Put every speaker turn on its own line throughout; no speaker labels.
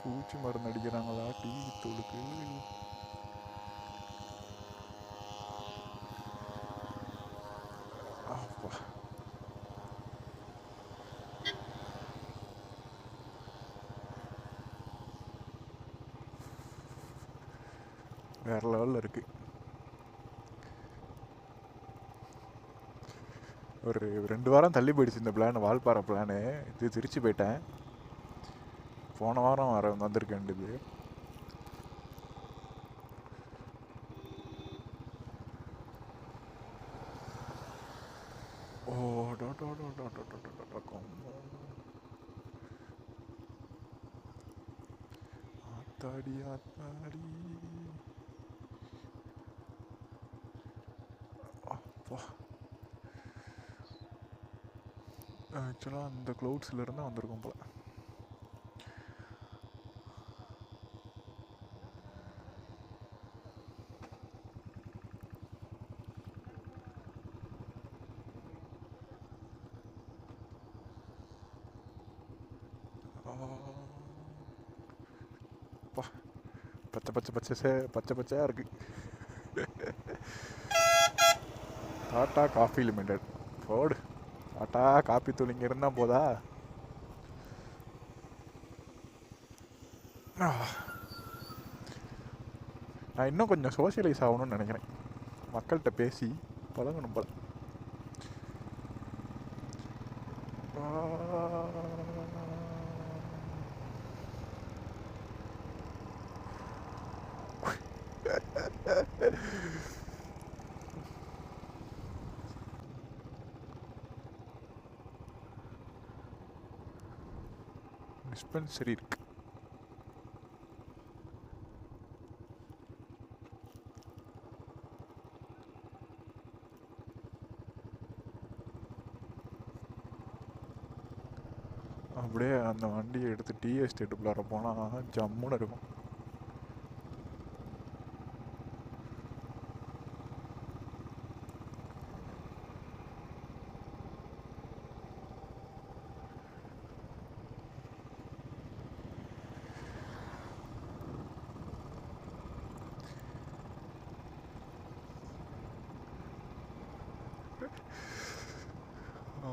பூச்சி மருந்து அடிக்கிறாங்களா டீ தூளுக்கு? அப்பா வேற லெவலில் இருக்கு. ஒரு 2 வாரம் தள்ளி போயிடுச்சு இந்த பிளான், வால்பாறை பிளானு. இது திருச்சி போயிட்டேன். போன வாரம் வந்திருக்க வேண்டியது. ஓ ஆத்தாடி ஆத்தாடி. அப்பா ஆக்சுவலாக அந்த க்ளவுட்ஸில் இருந்தால் வந்திருக்கும் போல. பச்சை பச்சை பச்சை பச்சை பச்சையாக இருக்கு. டாட்டா காஃபி லிமிடெட் போடு. டாட்டா காப்பி தூள் இங்கே இருந்தால் போதா? நான் இன்னும் கொஞ்சம் சோஷியலைஸ் ஆகணும்னு நினைக்கிறேன். மக்கள்கிட்ட பேசி பழகணும் போல. டிஸ்பென்சரி இருக்கு. அப்படியே அந்த வண்டியை எடுத்து டீ எஸ்டேட்டுக்குள்ளார போனால் ஜம்முன்னு இருக்கும்.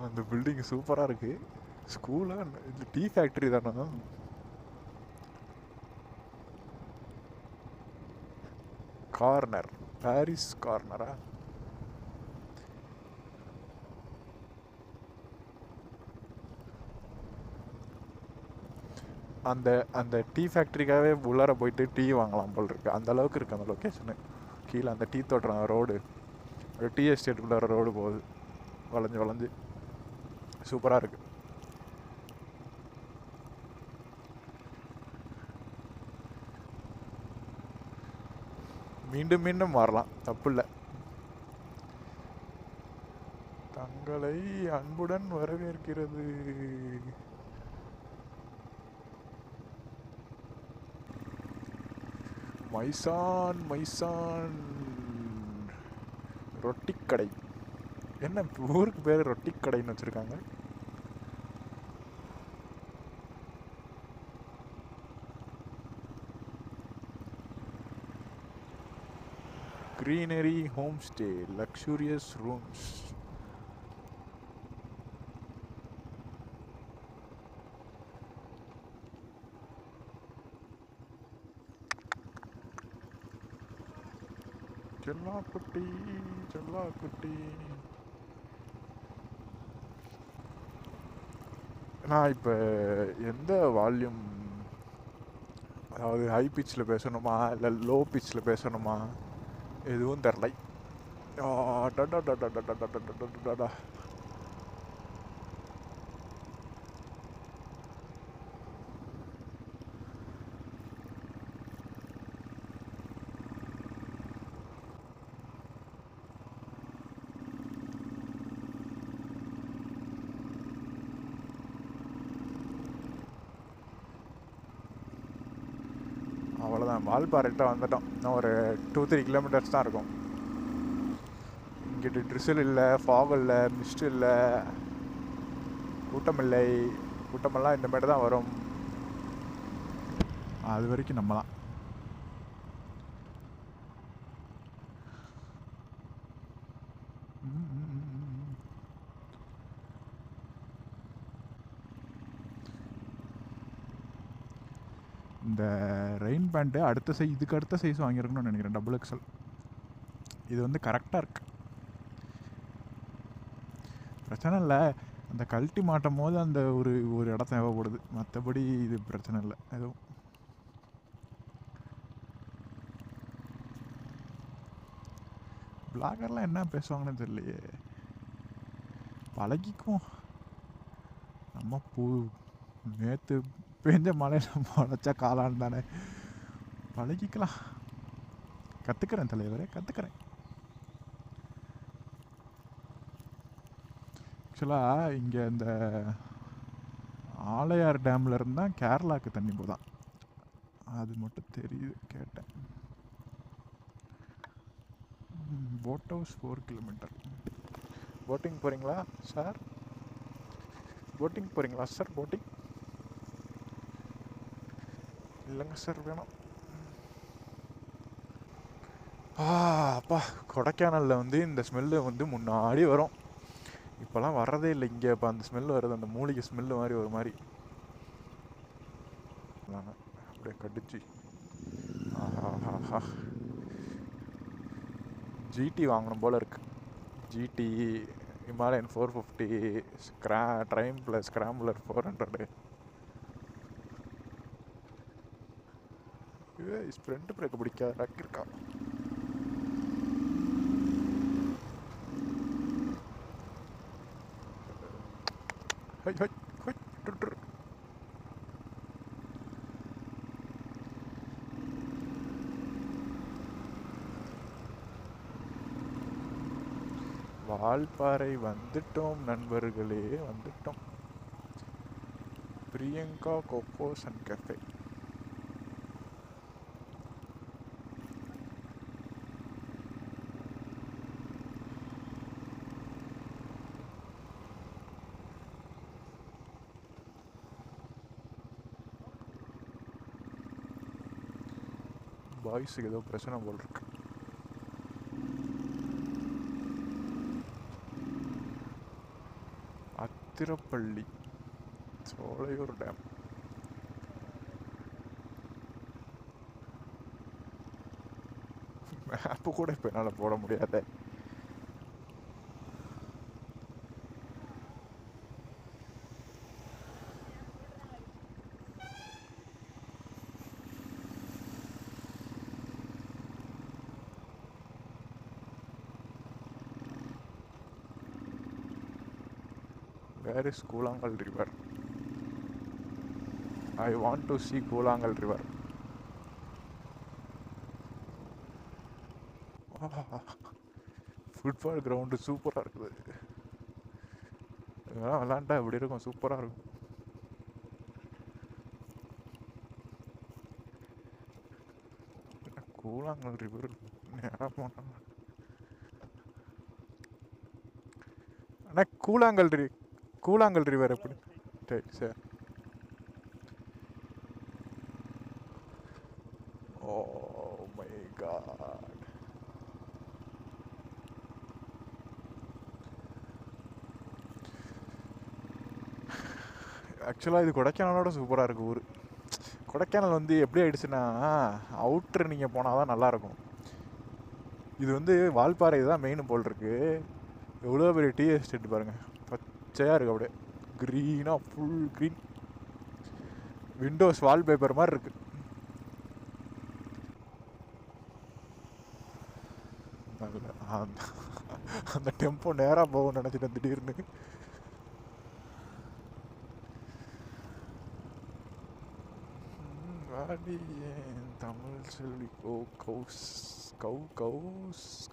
அந்த பில்டிங் சூப்பராக இருக்கு. ஸ்கூலா இது டீ ஃபேக்ட்ரி தானே? கார்னர், பாரிஸ் கார்னரா? அந்த அந்த டீ ஃபேக்ட்ரிக்காகவே உள்ளார போயிட்டு டீ வாங்கலாம் போல் இருக்கு. அந்த அளவுக்கு இருக்குது அந்த லொக்கேஷனு. கீழே அந்த டீ தோட்டம் ரோடு, டீ எஸ்டேட்டுக்குள்ளார ரோடு போகுது வளைஞ்சு வளைஞ்சு. சூப்பராக இருக்குது. மீண்டும் மீண்டும் மாறலாம், தப்பு இல்லை. தங்களை அன்புடன் வரவேற்கிறது. மைசான் மைசான் ரொட்டிக்கடை. என்ன ஊருக்கு பேர் ரொட்டிக்கடைன்னு வச்சுருக்காங்க? greenery homestay, luxurious rooms. செல்லாக்குட்டி செல்லாக்குட்டி. நான் இப்போ எந்த வால்யூம், அதாவது ஹை பிச்சில் பேசணுமா இல்லை லோ பிச்சில் பேசணுமா எதுவும் தெரிலை. அவ்வளோதான், வால்பாறைகிட்ட வந்துட்டோம். இன்னும் ஒரு 2-3 கிலோமீட்டர்ஸ் தான் இருக்கும். இங்கிட்டு ட்ரிசில் இல்லை, ஃபாக் இல்லை, மிஸ்ட் இல்லை, கூட்டம் இல்லை. கூட்டமெல்லாம் இந்தமாரி தான் வரும். அது வரைக்கும் நம்ம தான். இந்த ரெயின் பேண்ட்டு இதுக்கு அடுத்த சைஸ் வாங்கியிருக்கணும்னு நினைக்கிறேன், XXL. இது வந்து கரெக்டாக இருக்கு, பிரச்சனை இல்லை. அந்த கழட்டி மாட்டும் போது அந்த ஒரு இடம் தேவைப்படுது, மற்றபடி இது பிரச்சனை இல்லை எதுவும். பிளாகர்லாம் என்ன பேசுவாங்கன்னு தெரியலையே. பழகிக்கும். நம்ம நேற்று பேஞ்ச மழையில் முளைச்சா காலான்னு தானே, பழகிக்கலாம். கற்றுக்கிறேன் தலைவரே, கற்றுக்கிறேன். ஆக்சுவலாக இங்கே இந்த ஆலையார் டேமில் இருந்தால் கேரளாவுக்கு தண்ணி போதான், அது மட்டும் தெரியுது, கேட்டேன். Boat house 4 kilometre. போட்டிங் போகிறீங்களா சார்? போட்டிங் போகிறீங்களா சார்? போட்டிங் இல்லைங்க சார், வேணும். அப்பா, கொடைக்கானலில் வந்து இந்த ஸ்மெல்லு வந்து முன்னாடி வரும், இப்போலாம் வர்றதே இல்லை இங்கே. இப்போ அந்த ஸ்மெல் வருது, அந்த மூலிகை ஸ்மெல்லு மாதிரி ஒரு மாதிரி அப்படியே கடிச்சு. ஆஹா, ஜிடி வாங்கணும் போல் இருக்குது. GT Himalayan 450 Triumph plus scrambler 400. Friend பிரேக்க பிடிக்காத இருக்கா. வால்பாறை வந்துட்டோம் நண்பர்களே, வந்துட்டோம். Priyanka Coco's and cafe. பாய்ஸுக்கு ஏதோ பிரச்சனை போல் இருக்கு. அத்திரப்பள்ளி சோலையூர் டேம். மேப்பு கூட இப்போ என்னால் போட முடியாத. Where is Koolangal River? I want to see Koolangal River. Football ground சூப்பராக இருக்குது. இதெல்லாம் விளாண்டா எப்படி இருக்கும், சூப்பராக இருக்கும். கூழாங்கல் ரிவர் நேராக போனாங்க. ஆனால் கூழாங்கல் ரிவர் எப்படி? சரி சார். Oh my God. ஆக்சுவலாக இது கொடைக்கானலோட சூப்பராக இருக்குது ஊர். கொடைக்கானல் வந்து எப்படி ஆயிடுச்சுன்னா, அவுட்ரு நீங்கள் போனால் தான் நல்லாயிருக்கும். இது வந்து வால்பாறை தான் மெயின் போல் இருக்குது. எவ்வளோ பெரிய டீ எஸ்டேட் பாருங்கள், பச்சையாக இருக்குது, அப்படியே க்ரீனாக, ஃபுல் க்ரீன். விண்டோஸ் வால்பேப்பர் மாதிரி இருக்குது. அந்த டெம்போ நேராக போகும்னு நினச்சிட்டேன் திடீர்னு. தமிழ் செல்வி கவுஸ் கவுஸ்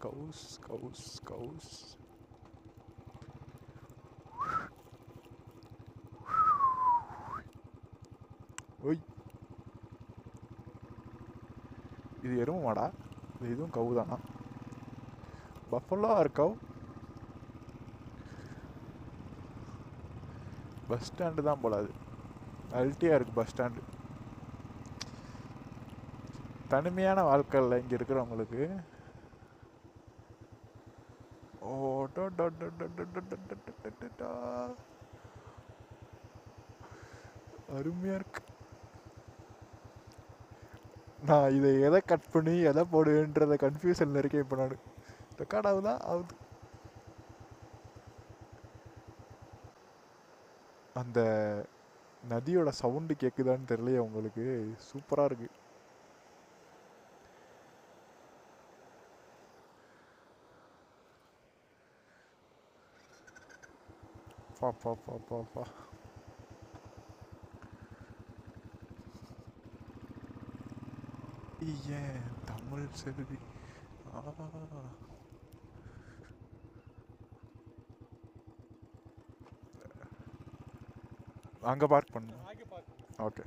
கவுஸ் கவுஸ் கவுஸ். ஒய், இது எருமை மாடா? இதுவும் கவு தானா? பஃபலோ ஆர் கவ்? பஸ் ஸ்டாண்டு தான் போல, அது அல்ட்டியாக இருக்குது பஸ் ஸ்டாண்டு. தனிமையான வாழ்க்கையில் இங்கே இருக்கிறவங்களுக்கு ஓ அருமையாக இருக்கு. நான் இதை எதை கட் பண்ணி எதை போடுவேன்றத கன்ஃபியூஷனில் இருக்கேன் இப்போ. நான் ரெக்கார்ட் ஆகுதா? ஆகுது. அந்த நதியோட சவுண்டு கேட்குதான்னு தெரியலையே உங்களுக்கு. சூப்பராக இருக்கு. பா பா பா பா பா ஏன் தமிழ் செல்வி அங்கே பார்க் பண்ணு. ஓகே.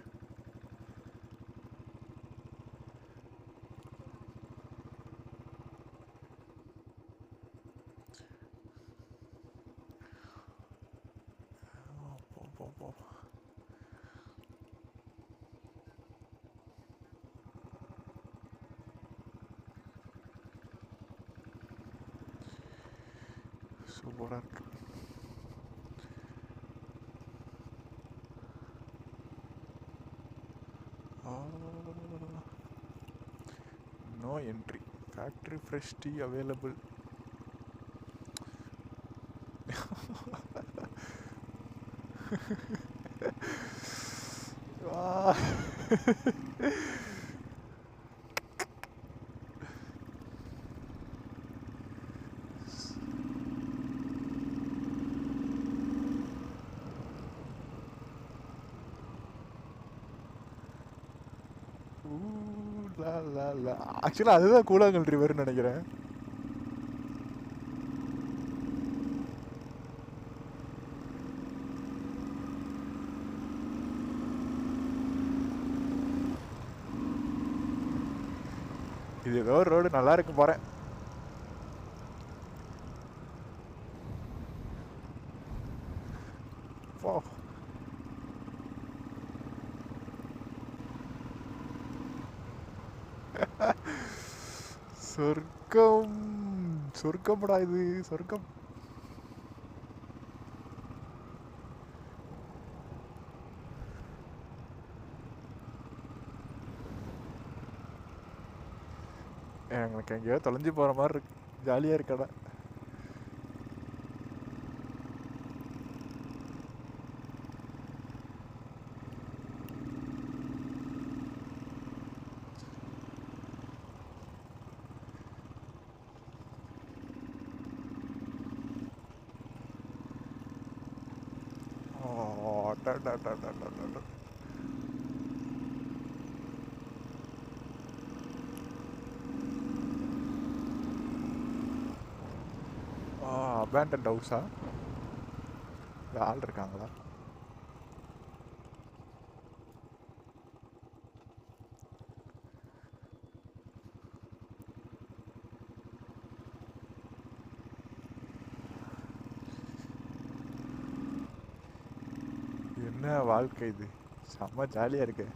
சூப்பராக இருக்கு. No entry. Factory fresh tea available. ஆக்சுவலாக அதுதான் கூழாங்கல் ரிவர்னு நினைக்கிறேன். இது ஏதோ ஒரு ரோடு நல்லா இருக்கு போகிறேன். போ. சொர்க்கம். சொர்க்கம்டா இது. சொர்க்கம். எனக்கு எங்கேயோ தொலைஞ்சு போகிற மாதிரி இருக்கு. ஜாலியாக இருக்கடா. அபேண்டன்ட் ஹவுஸா? ஆள் இருக்காங்களா? என்ன வாழ்க்கை இது. செம்ம ஜாலியாக இருக்கு.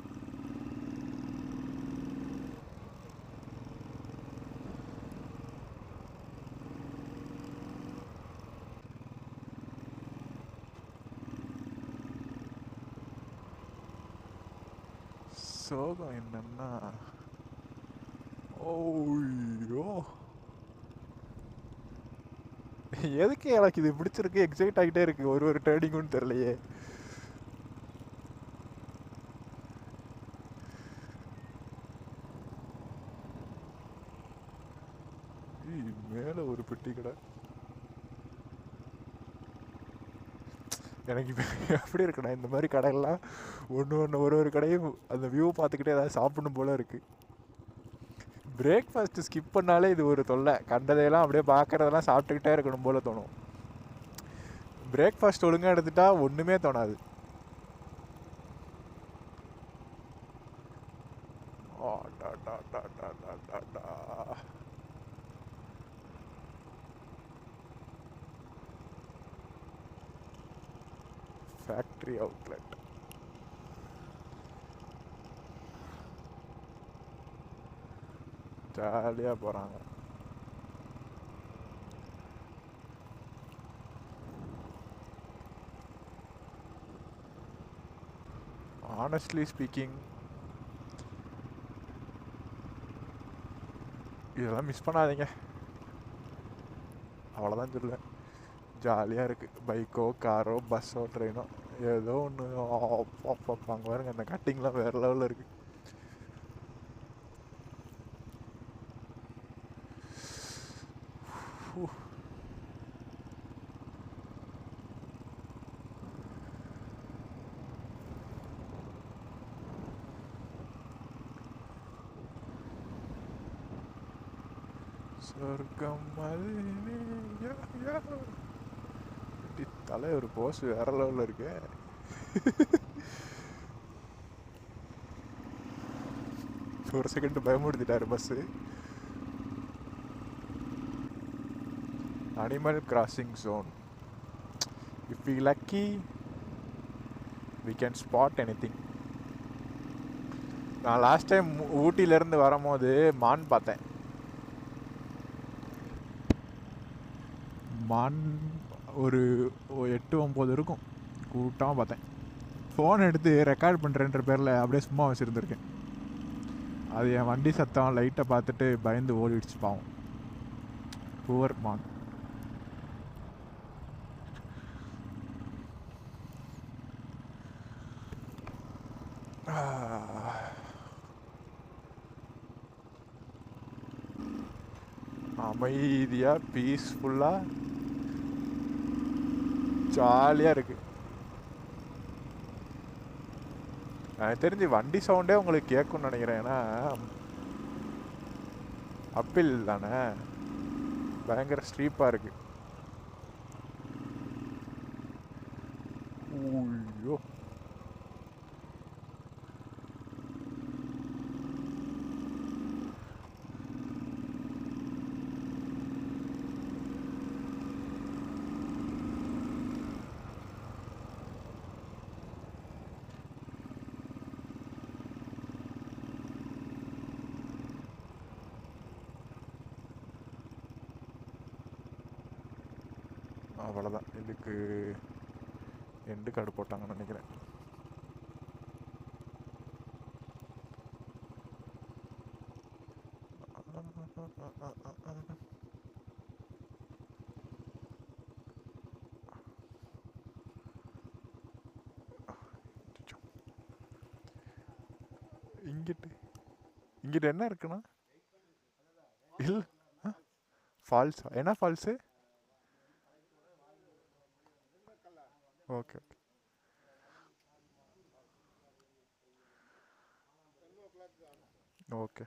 சோகம் என்னன்னா, ஓய்யோ எதுக்கு எனக்கு இது பிடிச்சிருக்கு, எக்ஸைட் ஆகிட்டே இருக்கு. ஒரு ட்ரேடிங்குன்னு தெரியலையே. மேலே ஒரு பெட்டி கடை. எனக்கு இப்போ எப்படி இருக்குண்ணா இந்த மாதிரி கடையெல்லாம் ஒன்று ஒரு கடையும் அந்த வியூ பார்த்துக்கிட்டே ஏதாவது சாப்பிடணும் போல இருக்குது. பிரேக்ஃபாஸ்ட்டு ஸ்கிப் பண்ணாலே இது ஒரு தொல்லை. கண்டதையெல்லாம் அப்படியே பார்க்குறதெல்லாம் சாப்பிட்டுக்கிட்டே இருக்கணும் போல் தோணும். பிரேக்ஃபாஸ்ட் ஒழுங்காக எடுத்துட்டா ஒன்றுமே தோணாது. Factory outlet. ஜாலியாக போகிறாங்க. ஆனஸ்ட்லி ஸ்பீக்கிங் இதெல்லாம் மிஸ் பண்ணாதீங்க, அவ்வளோதான் சொல்லுவேன். ஜாலியாக இருக்குது. பைக்கோ காரோ பஸ்ஸோ ட்ரெயினோ ஏதோ ஒன்று அங்கே பாருங்க, அந்த கட்டிங்லாம் வேறு லெவலில் இருக்குது. சொர்க்கம் தலை ஒரு போஸ் வேற லெவலில் இருக்கு. ஒரு செகண்ட் பயமுடுத்திட்டாரு bus. Animal crossing zone. If we lucky we can spot anything. நான் லாஸ்ட் டைம் ஊட்டியிலேருந்து வரும்போது மான் பார்த்தேன். மான் ஒரு 8-9 இருக்கும், கூட்டமாக பார்த்தேன். ஃபோன் எடுத்து ரெக்கார்ட் பண்ணுறேன்ற பேரில் அப்படியே சும்மா வச்சுருந்துருக்கேன். அது என் வண்டி சத்தம் லைட்டை பார்த்துட்டு பயந்து ஓடிடுச்சு பாவம். புவர் மான். அமைதியாக பீஸ்ஃபுல்லாக ஜாலியாக இருக்குது. எனக்கு தெரிஞ்சு வண்டி சவுண்டே உங்களுக்கு கேட்கும்னு நினைக்கிறேன். ஏன்னா அப்பில் தானே, பயங்கர ஸ்ட்ரீப்பாக இருக்குது. ஐயோ, அவ்வளோதான். இதுக்கு எண்டு கார்டு போட்டாங்கன்னு நினைக்கிறேன். இங்கிட்ட என்ன இருக்குண்ணா? இல்லை, ஃபால்ஸா? என்ன ஃபால்ஸு? Okay okay.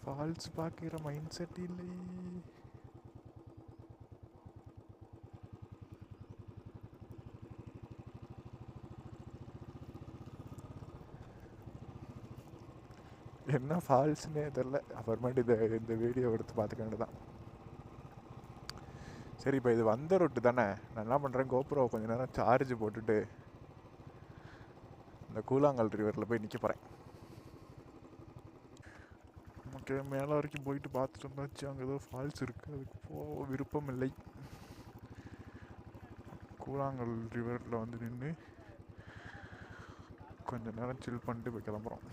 ஃபால்ஸ் பார்க்குற மைண்ட் செட் இல்லை. என்ன ஃபால்ஸ்னே தெரில. அப்புறமேட்டு இந்த வீடியோ எடுத்து பார்த்துக்க வேண்டியதான். சரி, இப்போ இது வந்த ரொட்டு தானே. நான் என்ன பண்ணுறேன், கோப்ரோ கொஞ்சம் நேரம் சார்ஜ் போட்டுட்டு இந்த கூழாங்கல் ரிவரில் போய் நிற்க போகிறேன். ஓகே, மேலே வரைக்கும் போயிட்டு பார்த்துட்டு வந்தாச்சு. அங்கே ஏதோ ஃபால்ஸ் இருக்குது, அதுக்கு போக விருப்பம் இல்லை. கூழாங்கல் ரிவரில் வந்து நின்று கொஞ்சம் நேரம் சில் பண்ணிட்டு போய் கிளம்புறோம்.